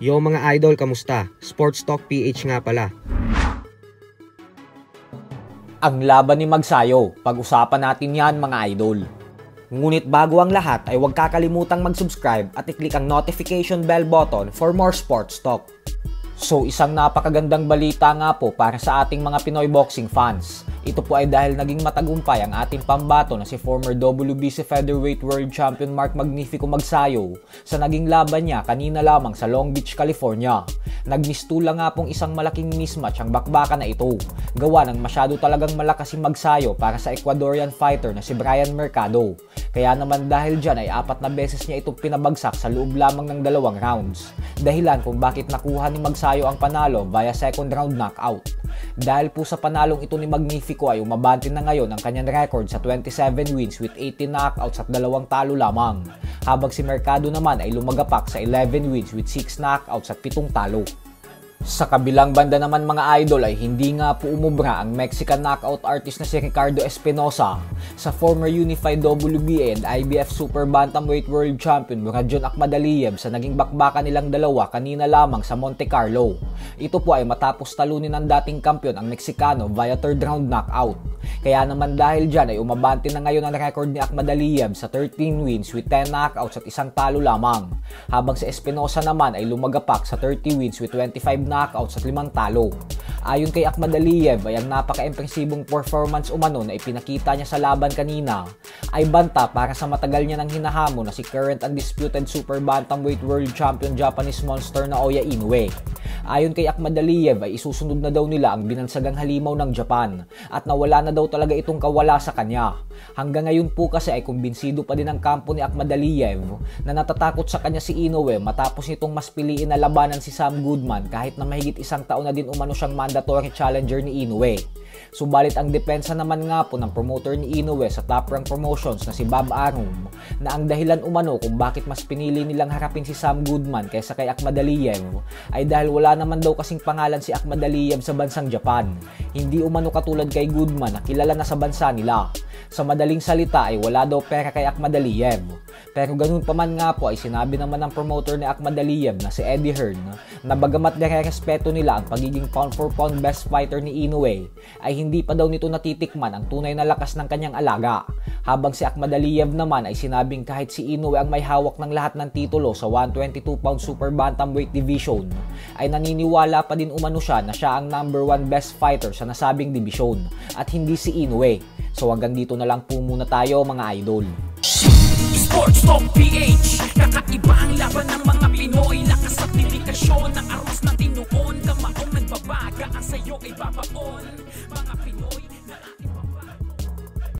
Yo mga idol, kamusta? Sports Talk PH nga pala. Ang laban ni Magsayo, pag-usapan natin yan mga idol. Ngunit bago ang lahat ay huwag kakalimutang mag-subscribe at i-click ang notification bell button for more sports talk. So isang napakagandang balita nga po para sa ating mga Pinoy boxing fans. Ito po ay dahil naging matagumpay ang ating pambato na si former WBC Featherweight World Champion Mark Magnifico Magsayo sa naging laban niya kanina lamang sa Long Beach, California. Nagmistula nga pong isang malaking mismatch ang bakbakan na ito. Gawa ng masyado talagang malakas si Magsayo para sa Ecuadorian fighter na si Brian Mercado. Kaya naman dahil dyan ay 4 na beses niya itong pinabagsak sa loob lamang ng 2 rounds. Dahilan kung bakit nakuha ni Magsayo ang panalo via second round knockout. Dahil po sa panalong ito ni Magnifico ay umabante na ngayon ang kanyang record sa 27 wins with 18 knockouts at 2 talo lamang. Habang si Mercado naman ay lumagapak sa 11 wins with 6 knockouts at 7 talo. Sa kabilang banda naman mga idol ay hindi nga po umubra ang Mexican knockout artist na si Ricardo Espinosa sa former unified WBA and IBF Super Bantamweight World Champion Muradjon Akhmadaliev sa naging bakbakan nilang dalawa kanina lamang sa Monte Carlo. Ito po ay matapos talunin ng dating kampyon ang Meksikano via 3rd round knockout. Kaya naman dahil dyan ay umabante na ngayon ang record ni Akhmadaliev sa 13 wins with 10 knockouts at 1 talo lamang. Habang si Espinosa naman ay lumagapak sa 30 wins with 25 knockouts at 5 talo. Ayon kay Akhmadaliev ay ang napaka-impresibong performance umano na ipinakita niya sa laban kanina ay banta para sa matagal niya nang hinahamon na si current undisputed Super Bantamweight World Champion Japanese monster na Naoya Inoue. Ayon kay Akhmadaliev ay isusunod na daw nila ang binansagang halimaw ng Japan at nawala na daw talaga itong kawala sa kanya. Hanggang ngayon po kasi ay kumbinsido pa din ang kampo ni Akhmadaliev na natatakot sa kanya si Inoue matapos nitong mas piliin na labanan si Sam Goodman kahit na mahigit 1 taon na din umano siyang mandatory challenger ni Inoue. Subalit ang depensa naman nga po ng promoter ni Inoue sa Top Rank Promotions na si Bob Arum na ang dahilan umano kung bakit mas pinili nilang harapin si Sam Goodman kaysa kay Akhmadaliev ay dahil wala naman daw kasing pangalan si Akhmadaliev sa bansang Japan. Hindi umano katulad kay Goodman na kilala na sa bansa nila. Sa madaling salita ay wala daw pera kay Akhmadaliev. Pero ganun pa man nga po ay sinabi naman ng promoter ni Akhmadaliev na si Eddie Hearn na bagamat nire-respeto nila ang pagiging pound for pound best fighter ni Inoue ay hindi pa daw nito natitikman ang tunay na lakas ng kanyang alaga. Habang si Akhmadaliev naman ay sinabing kahit si Inoue ang may hawak ng lahat ng titulo sa 122 pound super bantamweight division ay naniniwala pa din umano siya na siya ang number 1 best fighter sa nasabing division at hindi si Inoue. So hanggang dito na lang po muna tayo mga idol. Sports Talk PH, kakaiba ang laban ng mga Pinoy. Lakas at dedikasyon, ang aros natin noon. Kamaong nagbabaga, ang sayo ay babaon. Mga Pinoy